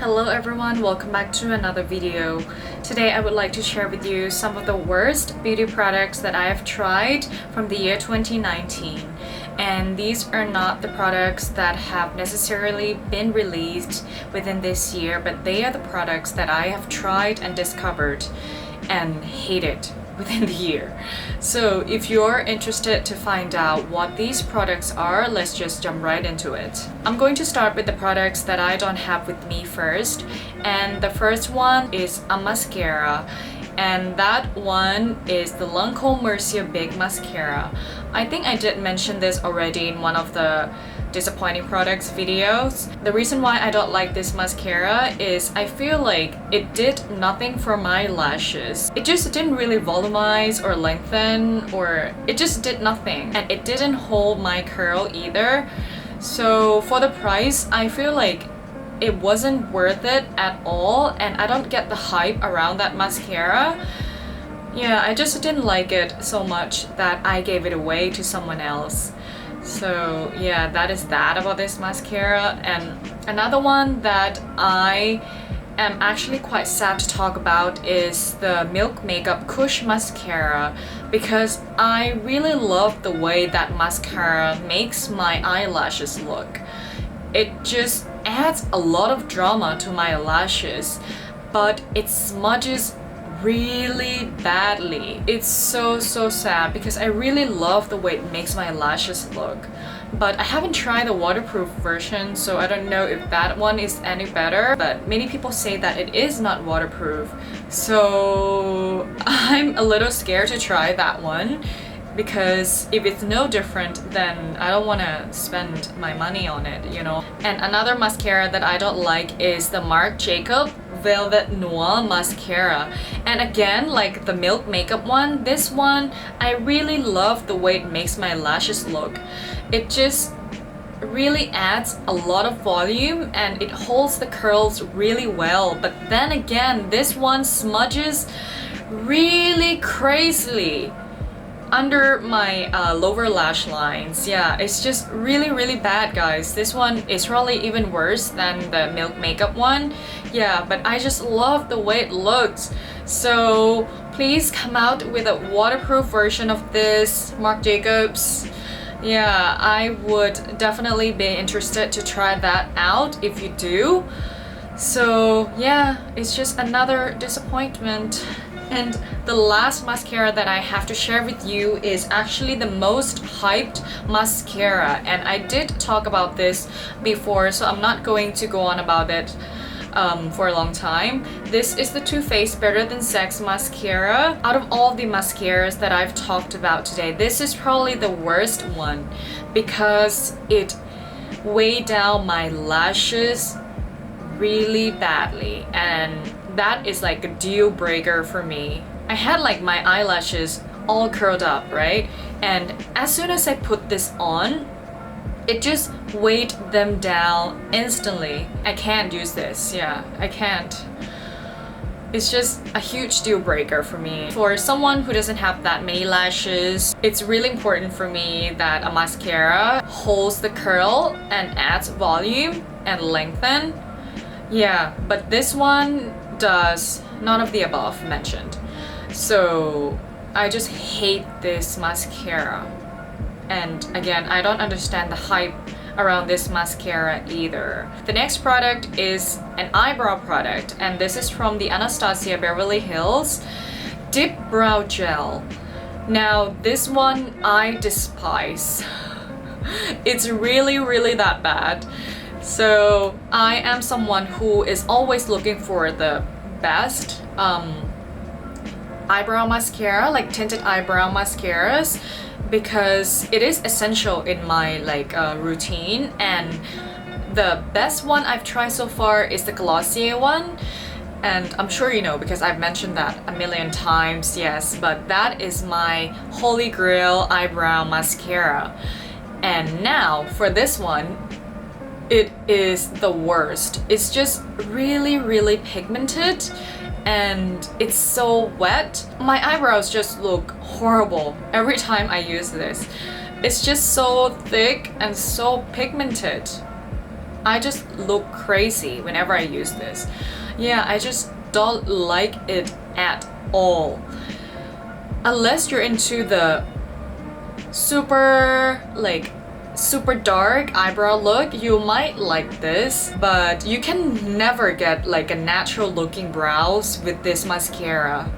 Hello everyone, welcome back to another video. Today I would like to share with you some of the worst beauty products that I have tried from the year 2019. And these are not the products that have necessarily been released within this year, but they are the products that I have tried and discovered and hated within the year. So if you're interested to find out what these products are, let's just jump right into it. I'm going to start with the products that I don't have with me first, and the first one is a mascara, and that one is the Lancome Monsieur Big Mascara. I think I did mention this already in one of the disappointing products videos. The reason why I don't like this mascara is I feel like it did nothing for my lashes. It just didn't really volumize or lengthen, or it just did nothing, and it didn't hold my curl either. So for the price, I feel like it wasn't worth it at all, and I don't get the hype around that mascara. Yeah, I just didn't like it so much that I gave it away to someone else. So yeah, that is that about this mascara. And another one that I am actually quite sad to talk about is the Milk Makeup Kush mascara, because I really love the way that mascara makes my eyelashes look. It just adds a lot of drama to my lashes, but it smudges really badly. It's so sad because I really love the way it makes my lashes look. But I haven't tried the waterproof version, so I don't know if that one is any better, but many people say that it is not waterproof. So I'm a little scared to try that one, because if it's no different, then I don't want to spend my money on it, you know. And another mascara that I don't like is the Marc Velvet Noir mascara. And again, like the Milk Makeup one, this one I really love the way it makes my lashes look. It just really adds a lot of volume and it holds the curls really well. But then again, this one smudges really crazily under my lower lash lines. Yeah, it's just really bad, guys. This one is probably even worse than the Milk Makeup one. Yeah, but I just love the way it looks. So please come out with a waterproof version of this, Marc Jacobs. Yeah, I would definitely be interested to try that out if you do. So yeah, it's just another disappointment. And the last mascara that I have to share with you is actually the most hyped mascara, and I did talk about this before, so I'm not going to go on about it for a long time. This is the Too Faced Better Than Sex mascara. Out of all the mascaras that I've talked about today, this is probably the worst one because it weighed down my lashes really badly, and that is like a deal breaker for me. I had like my eyelashes all curled up, right? And as soon as I put this on, it just weighed them down instantly. I can't use this. Yeah, I can't. It's just a huge deal breaker for me. For someone who doesn't have that many lashes, it's really important for me that a mascara holds the curl and adds volume and lengthen. Yeah, but this one does none of the above mentioned. So I just hate this mascara. And again, I don't understand the hype around this mascara either. The next product is an eyebrow product, and this is from the Anastasia Beverly Hills Dipbrow Gel. Now this one I despise. It's really that bad. So I am someone who is always looking for the best eyebrow mascara, like tinted eyebrow mascaras, because it is essential in my routine. And the best one I've tried so far is the Glossier one, and I'm sure you know because I've mentioned that a million times. Yes, but that is my holy grail eyebrow mascara. And now for this one, it is the worst. It's just really pigmented and it's so wet. My eyebrows just look horrible every time I use this. It's just so thick and so pigmented. I just look crazy whenever I use this. Yeah, I just don't like it at all. Unless you're into the super dark eyebrow look, you might like this, but you can never get like a natural looking brows with this mascara.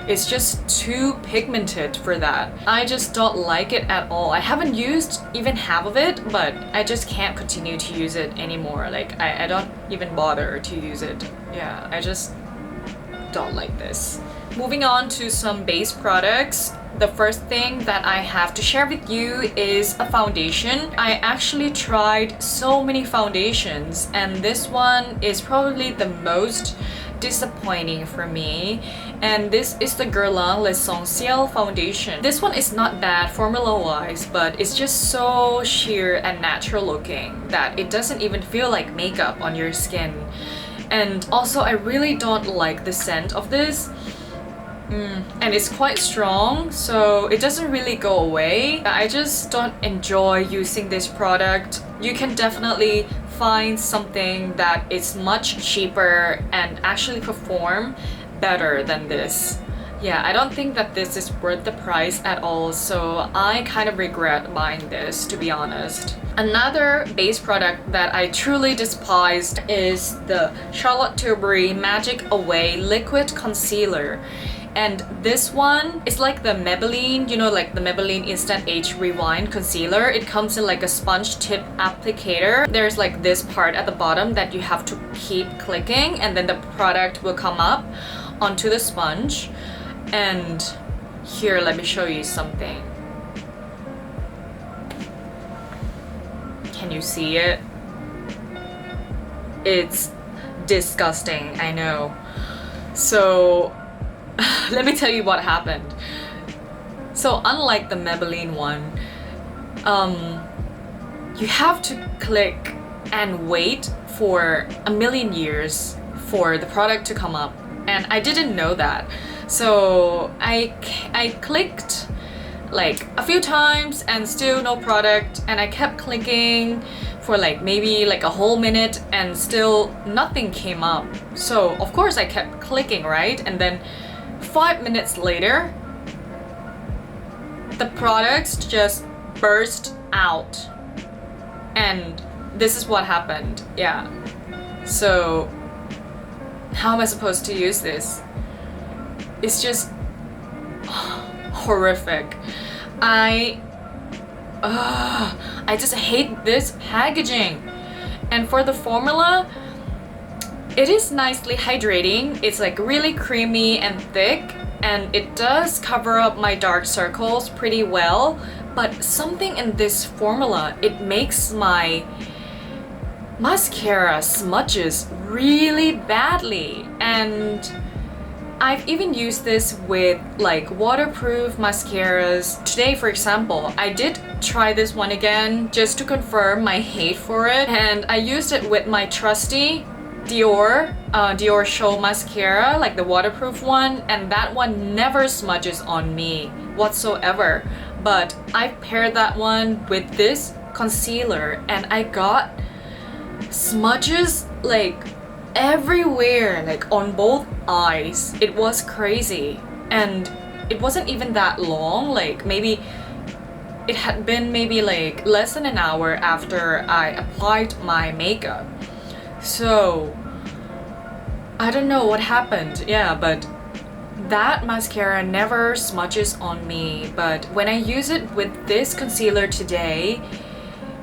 It's just too pigmented for that. I just don't like it at all. I haven't used even half of it, but I just can't continue to use it anymore. Like I don't even bother to use it. Yeah, I just don't like this. Moving on to some base products. The first thing that I have to share with you is a foundation. I actually tried so many foundations, and this one is probably the most disappointing for me, and this is the Guerlain L'Essentiel foundation. This one is not bad formula wise, but it's just so sheer and natural looking that it doesn't even feel like makeup on your skin. And also I really don't like the scent of this. And it's quite strong, so it doesn't really go away. I just don't enjoy using this product. You can definitely find something that is much cheaper and actually perform better than this. Yeah, I don't think that this is worth the price at all, so I kind of regret buying this, to be honest. Another base product that I truly despised is the Charlotte Tilbury Magic Away Liquid Concealer. And this one is like the Maybelline, you know, like the Maybelline Instant Age Rewind Concealer. It comes in like a sponge tip applicator. There's like this part at the bottom that you have to keep clicking, and then the product will come up onto the sponge. And here, let me show you something. Can you see it? It's disgusting, I know. So let me tell you what happened. So unlike the Maybelline one, you have to click and wait for a million years for the product to come up, and I didn't know that. So I clicked like a few times and still no product, and I kept clicking for like maybe like a whole minute and still nothing came up. So of course I kept clicking, right? And then 5 minutes later, the products just burst out, and this is what happened. Yeah, so how am I supposed to use this? It's just horrific. I just hate this packaging. And for the formula, it is nicely hydrating. It's like really creamy and thick, and it does cover up my dark circles pretty well. But something in this formula, it makes my mascara smudges really badly. And I've even used this with like waterproof mascaras. Today, for example, I did try this one again just to confirm my hate for it, and I used it with my trusty Dior Show mascara, like the waterproof one, and that one never smudges on me whatsoever. But I paired that one with this concealer, and I got smudges like everywhere, like on both eyes. It was crazy, and it wasn't even that long. Like maybe it had been maybe like less than an hour after I applied my makeup. So I don't know what happened. Yeah, but that mascara never smudges on me. But when I use it with this concealer today,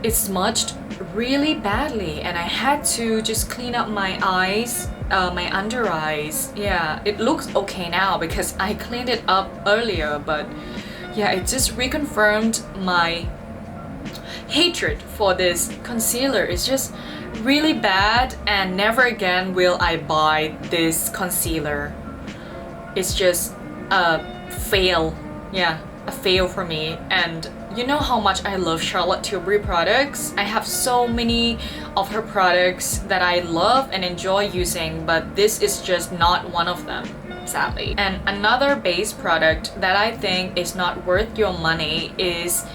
it smudged really badly, and I had to just clean up my eyes, my under eyes. Yeah, it looks okay now because I cleaned it up earlier, but yeah, it just reconfirmed my hatred for this concealer. It's just really bad, and never again will I buy this concealer. It's just a fail. Yeah, a fail for me. And you know how much I love Charlotte Tilbury products. I have so many of her products that I love and enjoy using, but this is just not one of them, sadly. And another base product that I think is not worth your money is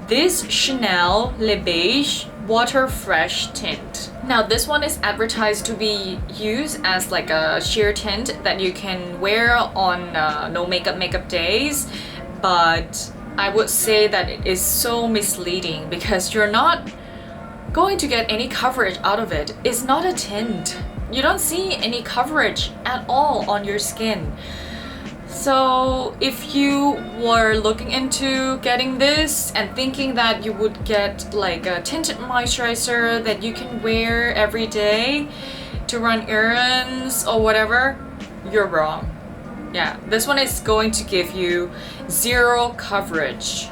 this Chanel Le Beige Water Fresh Tint. Now this one is advertised to be used as like a sheer tint that you can wear on no makeup days, but I would say that it is so misleading because you're not going to get any coverage out of it. It's not a tint. You don't see any coverage at all on your skin. So if you were looking into getting this and thinking that you would get like a tinted moisturizer that you can wear every day to run errands or whatever, you're wrong. Yeah, this one is going to give you zero coverage.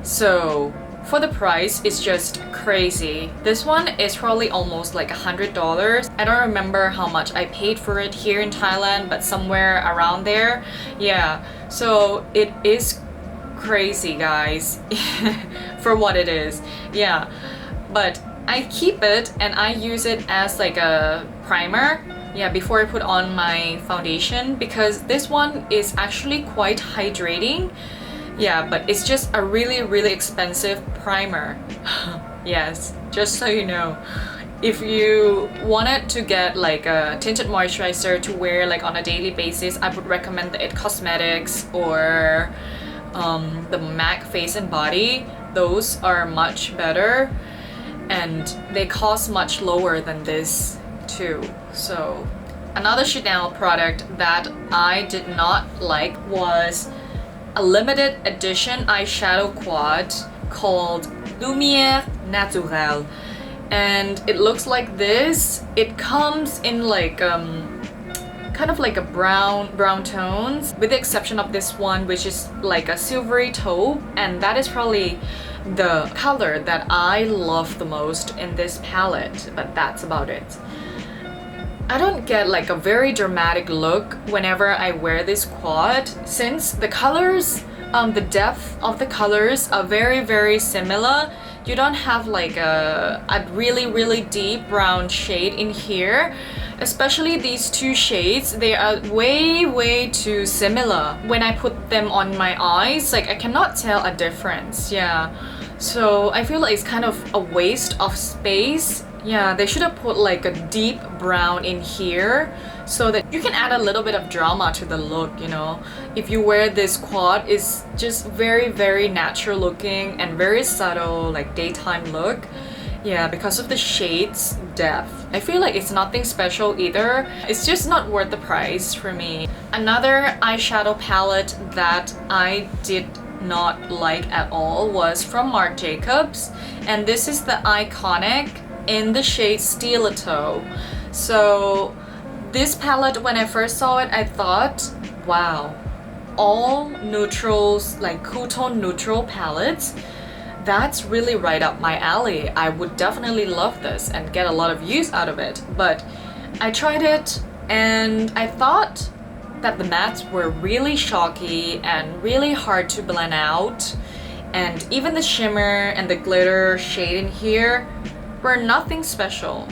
So for the price, it's just crazy. This one is probably almost like $100. I don't remember how much I paid for it here in Thailand, but somewhere around there. Yeah, so it is crazy, guys, for what it is. Yeah, but I keep it and I use it as like a primer. Yeah, before I put on my foundation, because this one is actually quite hydrating. Yeah, but it's just a really expensive primer. Yes, just so you know. If you wanted to get like a tinted moisturizer to wear like on a daily basis, I would recommend the It Cosmetics or the MAC Face and Body. Those are much better and they cost much lower than this too. So another Chanel product that I did not like was a limited edition eyeshadow quad called Lumieres Naturelles, and it looks like this. It comes in like kind of like a brown tones, with the exception of this one, which is like a silvery taupe, and that is probably the color that I love the most in this palette, but that's about it. I don't get like a very dramatic look whenever I wear this quad, since the colors, the depth of the colors are very similar. You don't have like a really deep brown shade in here. Especially these two shades, they are way too similar. When I put them on my eyes, like I cannot tell a difference. Yeah, so I feel like it's kind of a waste of space. Yeah, they should have put like a deep brown in here so that you can add a little bit of drama to the look, you know. If you wear this quad, it's just very natural looking and very subtle, like daytime look. Yeah, because of the shades depth. I feel like it's nothing special either. It's just not worth the price for me. Another eyeshadow palette that I did not like at all was from Marc Jacobs, and this is the Eye-conic in the shade Stiletto. So this palette, when I first saw it, I thought, wow, all neutrals, like cool tone neutral palettes, that's really right up my alley. I would definitely love this and get a lot of use out of it. But I tried it and I thought that the mattes were really chalky and really hard to blend out, and even the shimmer and the glitter shade in here were nothing special.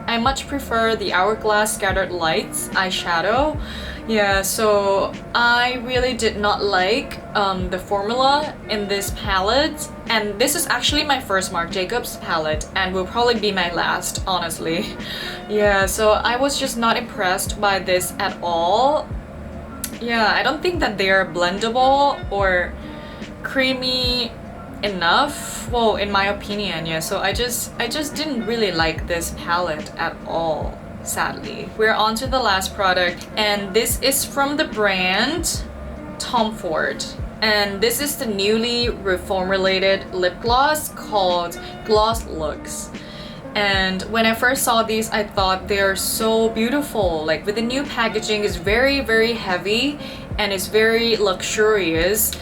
I much prefer the Hourglass Scattered Lights eyeshadow. Yeah, so I really did not like the formula in this palette, and this is actually my first Marc Jacobs palette and will probably be my last, honestly. Yeah, so I was just not impressed by this at all. Yeah, I don't think that they're blendable or creamy enough, well, in my opinion. Yeah, so I just didn't really like this palette at all, sadly. We're on to the last product, and this is from the brand Tom Ford, and this is the newly reformulated lip gloss called Gloss Luxe. And when I first saw these, I thought they're so beautiful. Like with the new packaging, is very heavy and it's very luxurious.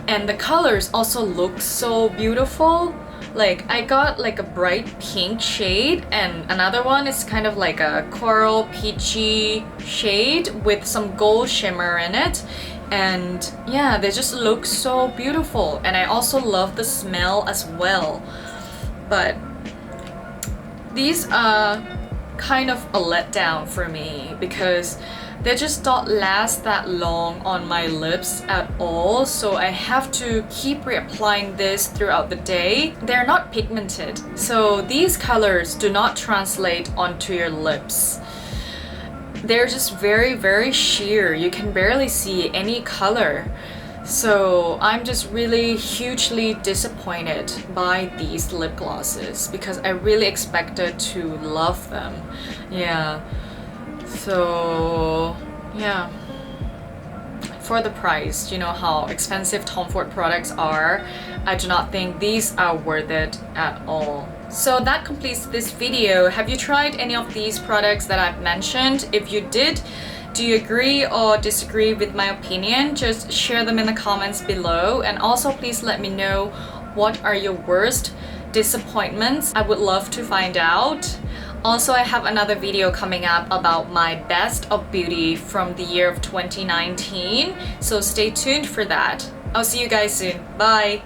And the colors also look so beautiful. Like I got like a bright pink shade, and another one is kind of like a coral peachy shade with some gold shimmer in it. And yeah, they just look so beautiful. And I also love the smell as well. But these are kind of a letdown for me because they just don't last that long on my lips at all, so I have to keep reapplying this throughout the day. They're not pigmented, so these colors do not translate onto your lips. They're just very sheer. You can barely see any color. So I'm just really hugely disappointed by these lip glosses because I really expected to love them. Yeah. So yeah. For the price, you know how expensive Tom Ford products are, I do not think these are worth it at all. So that completes this video. Have you tried any of these products that I've mentioned? If you did, do you agree or disagree with my opinion? Just share them in the comments below, and also please let me know what are your worst disappointments. I would love to find out. Also, I have another video coming up about my best of beauty from the year of 2019, so stay tuned for that. I'll see you guys soon. Bye!